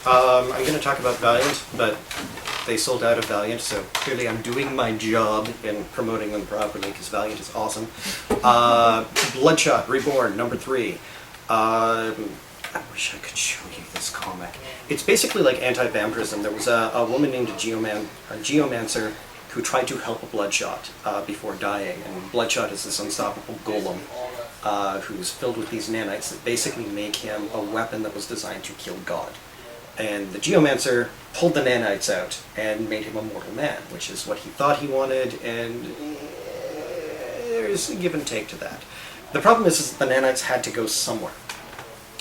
I'm going to talk about Valiant, but they sold out of Valiant, so clearly I'm doing my job in promoting them properly because Valiant is awesome. Bloodshot Reborn, number 3. I wish I could show you this comic. It's basically like anti-vampirism. There was a woman named Geomancer who tried to help Bloodshot before dying, and Bloodshot is this unstoppable golem who's filled with these nanites that basically make him a weapon that was designed to kill God. And the Geomancer pulled the nanites out and made him a mortal man, which is what he thought he wanted, and there's a give and take to that. The problem is that the nanites had to go somewhere.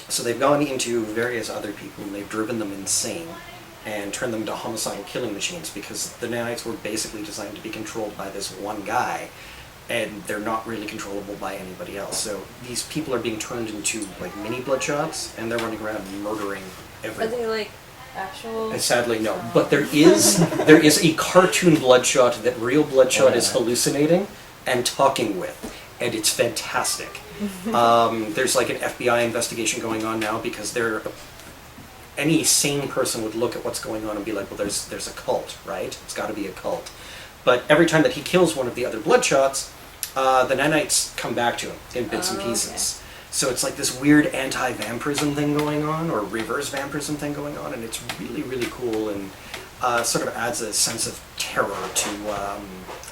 So they've gone into various other people and they've driven them insane and turned them into homicidal killing machines because the nanites were basically designed to be controlled by this one guy, and they're not really controllable by anybody else. So these people are being turned into like mini Bloodshots, and they're running around murdering everyone. Are they like actual? Sadly, no. But there is a cartoon Bloodshot that real Bloodshot is hallucinating and talking with, and it's fantastic. There's like an FBI investigation going on now because any sane person would look at what's going on and be like, well, there's a cult, right? It's got to be a cult. But every time that he kills one of the other Bloodshots, the nanites come back to him in bits and pieces. Okay. So it's like this weird anti-vampirism thing going on, or reverse vampirism thing going on, and it's really, really cool, and sort of adds a sense of terror to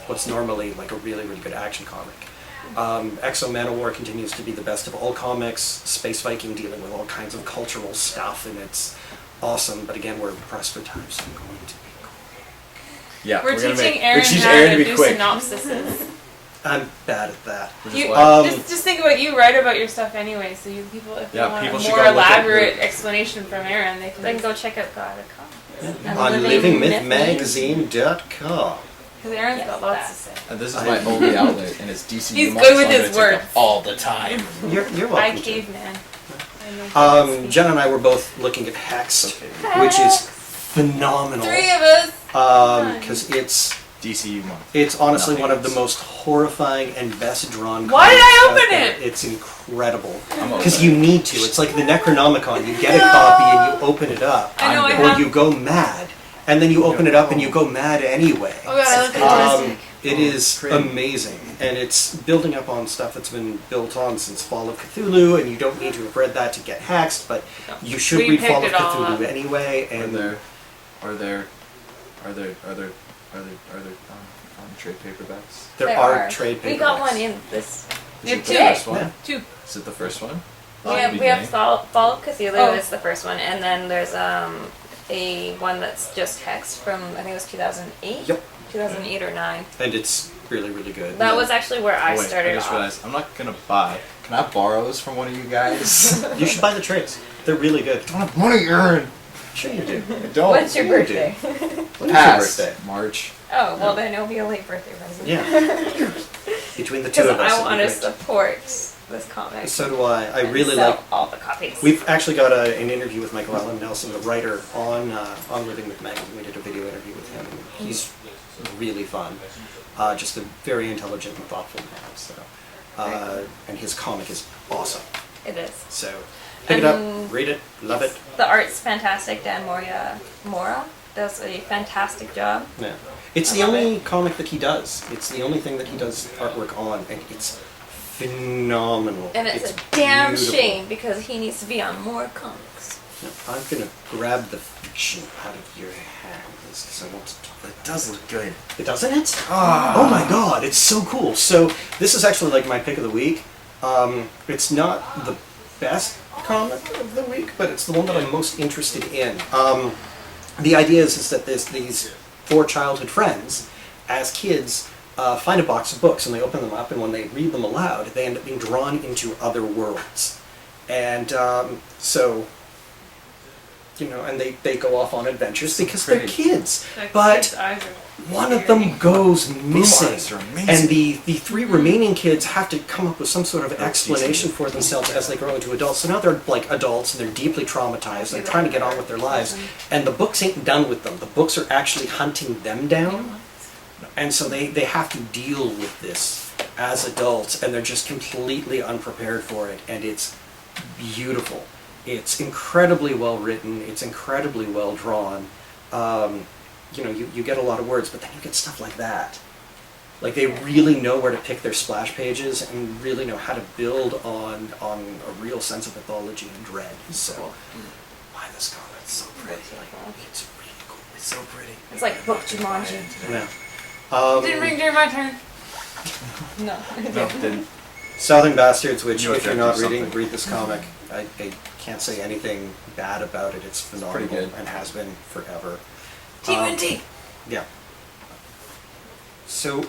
what's normally like a really, really good action comic. Exo Manowar continues to be the best of all comics, Space Viking dealing with all kinds of cultural stuff, and it's awesome, but again, we're pressed for time, so I'm going to be quick. Yeah, we're teaching Aaron how to do synopsises. I'm bad at that. Just think about you write about your stuff anyway, so people if they want a more elaborate explanation from Aaron, they can go check out God.com. Yeah. On livingmythmagazine.com. Because Aaron's got lots to say. And this is my only outlet, and it's DCU. He's good with his words. All the time. You're welcome. I caveman. Jenna and I were both looking at Hexed, which is phenomenal. 3 of us! Because it's DCU month. It's honestly one of the most horrifying and best drawn. Why did I open it? It's incredible. Because you need to. It's like the Necronomicon. You get a copy and you open it up, or you go mad, and then you open it up and you go mad anyway. Oh god, I look fantastic. It is amazing, and it's building up on stuff that's been built on since Fall of Cthulhu, and you don't need to have read that to get Hexed, but you should read Fall of Cthulhu anyway. And are there trade paperbacks? There are trade paperbacks. We got one in this. We have 2. The first one? 2. Is it the first one? We have Fall of Cthulhu is the first one, and then there's a one that's just Hexed from, I think it was 2008? Yep. 2008 or 9. And it's really, really good. That was actually where I started I just realized, I'm not going to buy. Can I borrow those from one of you guys? You should buy the trades. They're really good. I don't have money, Aaron. Sure you do. I don't. When's your birthday? When is your birthday? March. Oh, well then it'll be a late birthday present. Yeah. Between the two of us. Because I want to support this comic. So do I. I really like all the copies. We've actually got an interview with Michael Allen Nelson, the writer, on Living with Magazine. We did a video interview with him. He's really fun. Just a very intelligent and thoughtful man. So, and his comic is awesome. It is. So, pick it up, read it, love it. The art's fantastic. Dan Mora does a fantastic job. Yeah. It's the only comic that he does. It's the only thing that he does artwork on, and it's phenomenal. And it's a damn shame because he needs to be on more comics. Now, I'm going to grab the fiction out of your hands because I want to talk. It does look good. It doesn't it? Oh my god, it's so cool. So this is actually like my pick of the week. It's not the best comic of the week, but it's the one that I'm most interested in. The idea is that there's these 4 childhood friends, as kids, find a box of books and they open them up, and when they read them aloud, they end up being drawn into other worlds. And so, and they go off on adventures because they're kids. But one of them goes missing, and the 3 remaining kids have to come up with some sort of explanation for themselves as they grow into adults. So now they're like adults and they're deeply traumatized. They're trying to get on with their lives, and the books ain't done with them. The books are actually hunting them down, and so they have to deal with this as adults, and they're just completely unprepared for it, and it's beautiful. It's incredibly well written. It's incredibly well drawn. You get a lot of words, but then you get stuff like that. Like they really know where to pick their splash pages and really know how to build on a real sense of mythology and dread. So, buy this comic. It's so pretty. It's really cool. It's so pretty. It's like book Jumanji. Yeah. Didn't ring during my turn. No. No, didn't. Southern Bastards, which You if you're not do reading, something. read this comic. I can't say anything bad about it. It's phenomenal pretty good. and has been forever. TMNT. Yeah. So,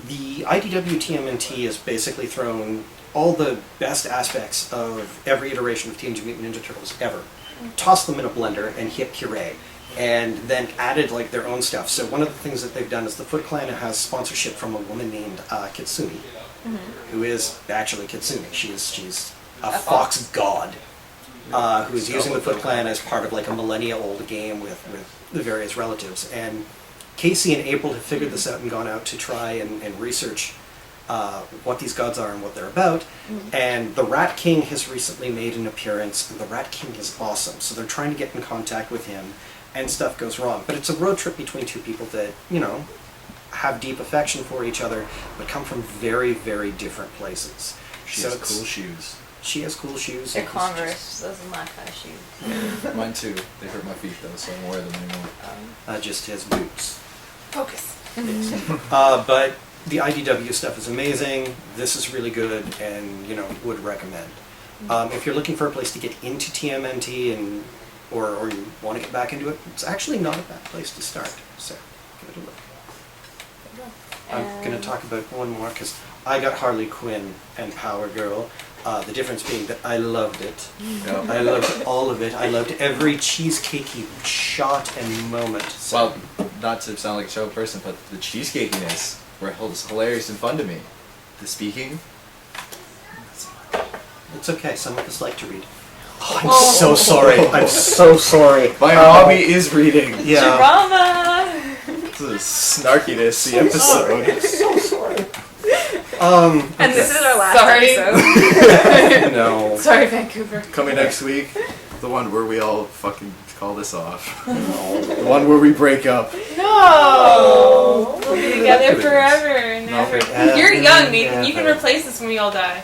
the IDW TMNT has basically thrown all the best aspects of every iteration of Teenage Mutant Ninja Turtles ever, tossed them in a blender and hit puree, and then added like their own stuff. So one of the things that they've done is the Foot Clan has sponsorship from a woman named Kitsune, who is actually Kitsune. She's a fox god who is using the Foot Clan as part of like a millennia-old game with the various relatives. And Casey and April have figured this out and gone out to try and research what these gods are and what they're about. And the Rat King has recently made an appearance, and the Rat King is awesome. So they're trying to get in contact with him, and stuff goes wrong. But it's a road trip between two people that, have deep affection for each other, but come from very, very different places. She So has it's- cool shoes. She has cool shoes. They're and it's just- Converse. Those are my kind of shoes. Mine too. They hurt my feet though, so I don't wear them anymore. just his boots. Focus. But the IDW stuff is amazing. This is really good, and would recommend. If you're looking for a place to get into TMNT or you want to get back into it, it's actually not a bad place to start. So give it a look. I'm going to talk about one more because I got Harley Quinn and Power Girl. The difference being that I loved it. Yeah. I loved all of it. I loved every cheesecakey shot and moment. So Well, not to sound like a show person, but the cheesecakiness was hilarious and fun to me. The speaking. it's okay. Some of us like to read. Oh, I'm so sorry. I'm so sorry. My hobby is reading. Yeah. Drama! This is snarkiness, the episode. I'm so sorry. And this is our last Sorry. episode. No. Sorry, Vancouver. Coming next week, the one where we all fucking call this off. The one where we break up. No! We'll be together forever and ever. No. You're young, Nathan. You can Never. replace us when we all die.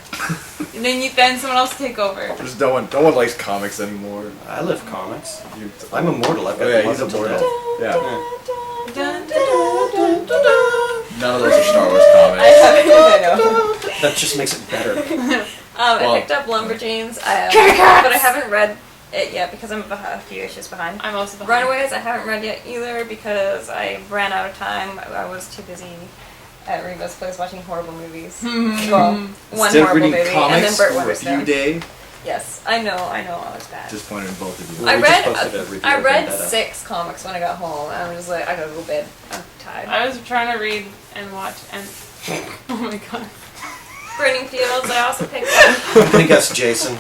And then someone else take over. There's no one likes comics anymore. I live comics. You- I'm immortal. I've got Oh yeah, the he's muscle immortal. to Yeah. Dun, dun, dun, dun, dun. None of those are Star Wars I comics. know. death. That just makes it better. Well- I picked up Lumberjanes, but I haven't read it yet because I'm a few issues behind. I'm also behind. Runaways I haven't read yet either because I ran out of time. I was too busy at Reva's place watching horrible movies. Well, one Instead of horrible reading movie and then comics Burt for Review Wonderstone. Day, Yes, I know, I was bad. disappointed in both of you. I We read just posted a review I of read Vendetta. 6 comics when I got home, and I was like, I gotta go to bed. I'm tired. I was trying to read and watch and. Oh my god. Burning Fields I also picked up. I'm gonna guess Jason.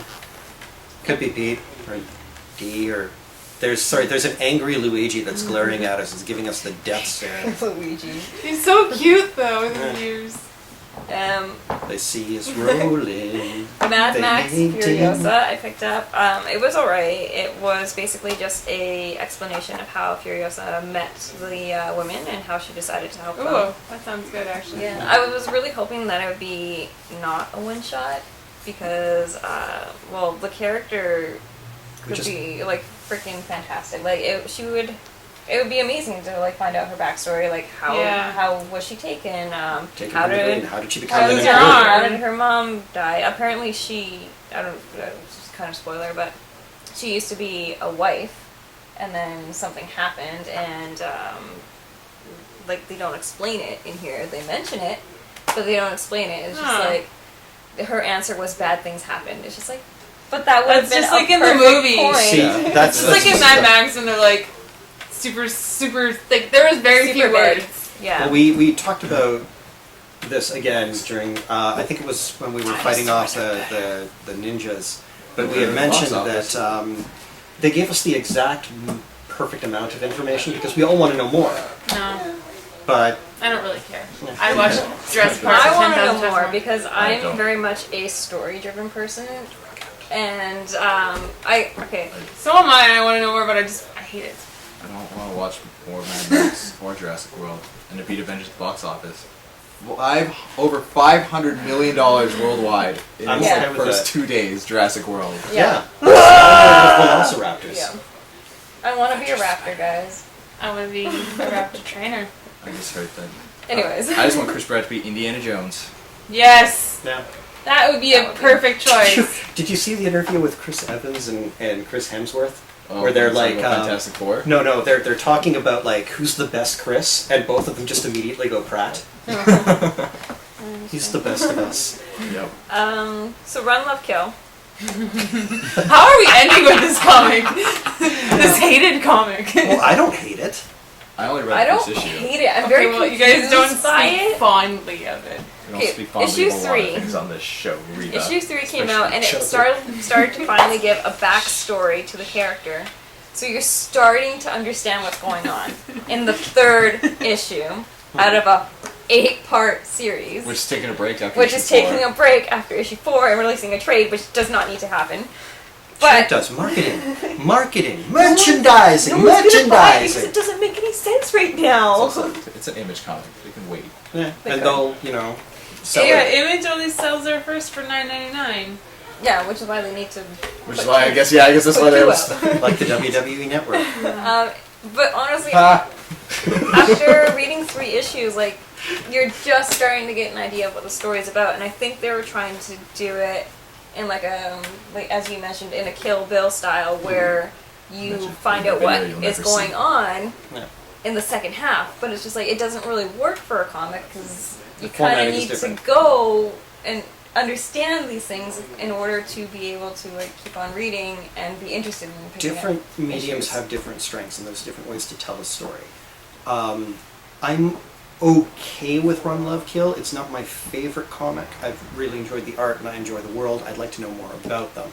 Could be Pete or D or there's an angry Luigi that's glaring at us. Is giving us the death stare. Luigi. He's so cute though with his ears. They see us rolling. Mad They Max hate Furiosa I picked up. It was alright. It was basically just a explanation of how Furiosa met the women and how she decided to help them. Ooh, that sounds good actually. Yeah, I was really hoping that it would be not a one shot because, the character could Just- be like freaking fantastic. Like it would be amazing to like find out her backstory. Like how was she taken? Take How it from the did brain. How did she how become did an your angry? arm? how did her mom die? Apparently it's kind of spoiler, but she used to be a wife, and then something happened, and they don't explain it in here. They mention it, but they don't explain it. It's just Huh. like her answer was bad things happened. It's just like, but that would have That's been just a like in the perfect movies. point. See, that's It's like in just Mad stuff. Max when they're like super thick. There was very Super few big. words. Yeah. Well, we talked about this again during I think it was when we were fighting off the ninjas, but we had mentioned Box that they gave us the exact perfect amount of information because we all want to know more. No, But I don't really care. I watched Jurassic Park I want to 10,000 know times more more. because I I'm don't. very much a story-driven person, And so am I, and I want to know more, but I hate it. I don't want to watch more Mad Max or Jurassic World and to beat Avengers box office. Well, over $500 million worldwide in I'm the okay with first that. 2 days. Jurassic World. Yeah. Velociraptors. Yeah. I want to be a raptor, guys. I want to be a raptor trainer. I just heard that. Anyways. I just want Chris Pratt to be Indiana Jones. Yes. Yeah. That would be a perfect choice. Did you see the interview with Chris Evans and Chris Hemsworth? Oh, Where they're talking like about Fantastic Four. No, they're talking about like who's the best Chris, and both of them just immediately go Pratt. He's the best of us. Yep. So Run, Love, Kill. How are we ending with this comic? This hated comic. Well, I don't hate it. I only read I the don't first issue. hate it. I'm Okay, very well, confused you guys don't by speak it. fondly of it. We don't Okay, speak fondly issue of a lot of 3. things on this show, Reva. Issue 3 came Especially out, and it children. started to finally give a backstory to the character. So you're starting to understand what's going on in the 3rd issue out of a 8-part series, Which is taking a break after which issue is taking 4. a break after issue 4 and releasing a trade, which does not need to happen. Sure it But does. Marketing, merchandising, no one's gonna buy it because merchandising. it doesn't make any sense right now. It's an Image comic. They can wait. Yeah, They and could. they'll, sell Yeah, it. Image only sells their first for $9.99. Yeah, which is why they need to. Which is why I guess that's put why they you was. out. Like the WWE Network. But honestly, Ah. after reading 3 issues, like, you're just starting to get an idea of what the story is about, and I think they were trying to do it in like a, like as you mentioned, in a Kill Bill style, where you Mentioned find in out the what video you'll is never going see. on Yeah. in the second half, but it's just like, it doesn't really work for a comic, because you The kind formatting of is need to different. go and understand these things in order to be able to like keep on reading and be interested in picking up Different mediums issues. have different strengths, and there's different ways to tell a story. I'm okay with Run, Love, Kill. It's not my favorite comic. I've really enjoyed the art, and I enjoy the world. I'd like to know more about them.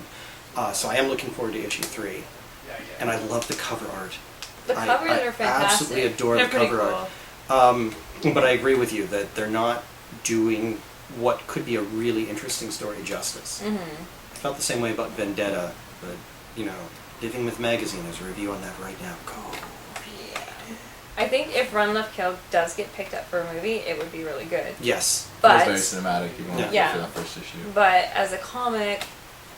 So I am looking forward to issue 3. And I love the cover art. The covers I are fantastic. absolutely adore They're the pretty cover cool. art. But I agree with you that they're not doing what could be a really interesting story justice. Mhm. I felt the same way about Vendetta, but, Living with Magazine, there's a review on that right now. Go. I think if Run, Love, Kill does get picked up for a movie, it would be really good. Yes. It But was very cinematic. You want to Yeah. for that first issue. but as a comic,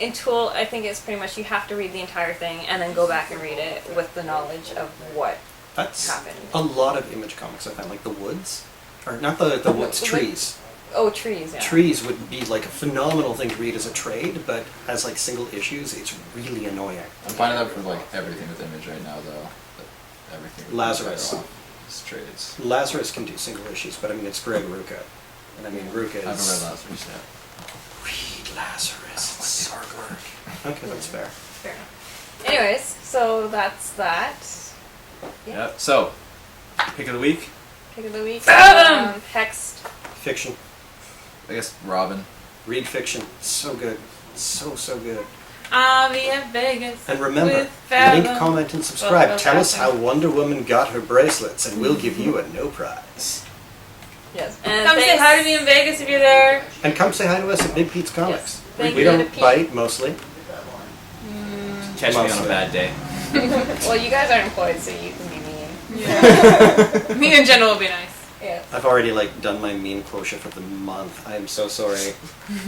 in Tool, I think it's pretty much you have to read the entire thing and then go back and read it with the knowledge of what That's happened. a lot of Image comics I find, like The Woods. Or not the Woods, Like- Trees. Oh, Trees, yeah. Trees would be like a phenomenal thing to read as a trade, but as like single issues, it's really annoying. I'm finding that for like everything with Image right now, though. That everything would be Lazarus. better off as trades. Lazarus can do single issues, but I mean, it's Greg Rucka. And I mean, Rucka is... I haven't read Lazarus yet. Read Lazarus. It's the artwork. Okay, that's fair. Fair enough. Anyways, so that's that. Yeah. Yep. So, pick of the week. Pick of the week. Fathom! Hexed. Fiction. I guess Robin. Read fiction. So good. So good. I'll be in Vegas. And remember, with Fathom. link, comment, and subscribe. Well, Tell us how Fathom. Wonder Woman got her bracelets, and we'll give you a no prize. Yes. And Come say thanks- hi to me in Vegas if you're there. And come say hi to us at Big Pete's Comics. Yes. Thank We you to don't Pete. bite, mostly. Catch me on a Mostly. bad day. Well, you guys are employed, so you can be mean. Yeah. Me in general will be nice. Yeah. I've already done my mean quotient for the month. I am so sorry.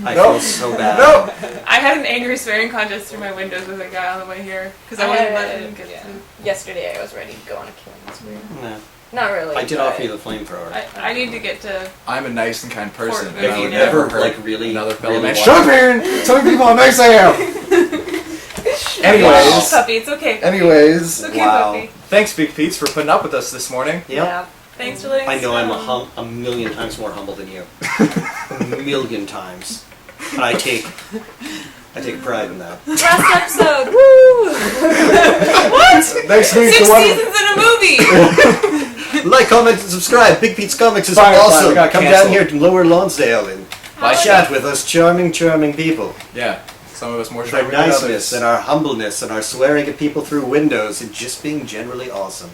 I No. feel so bad. No! I had an angry swearing contest through my windows with a guy on the way here because I wasn't letting him get yeah. through. Yesterday I was ready to go on a killing spree. No. Not really. I did but- offer you the flamethrower. I need to get to. I'm a nice and kind person, If and I you would never, never hurt like, really, another fellow really man. want- Shut up, Aaron! Tell people how nice I am! Oh, Anyways, puppy, it's okay. Puppy. anyways, It's okay, Wow. puppy. thanks, Big Pete's, for putting up with us this morning. Yep. Yeah. Thanks for letting I us know I'm know. a million times more humble than you. A million times. And I take pride in that. Last episode. Woo! What? Next week, 6 the one- seasons in a movie! Like, comment, and subscribe. Big Pete's Comics is Fine, fine, awesome. we got Come canceled. down here to Lower Lonsdale and Bye. chat with us charming people. Yeah, some of us more With our charming than niceness others. and our humbleness and our swearing at people through windows and just being generally awesome.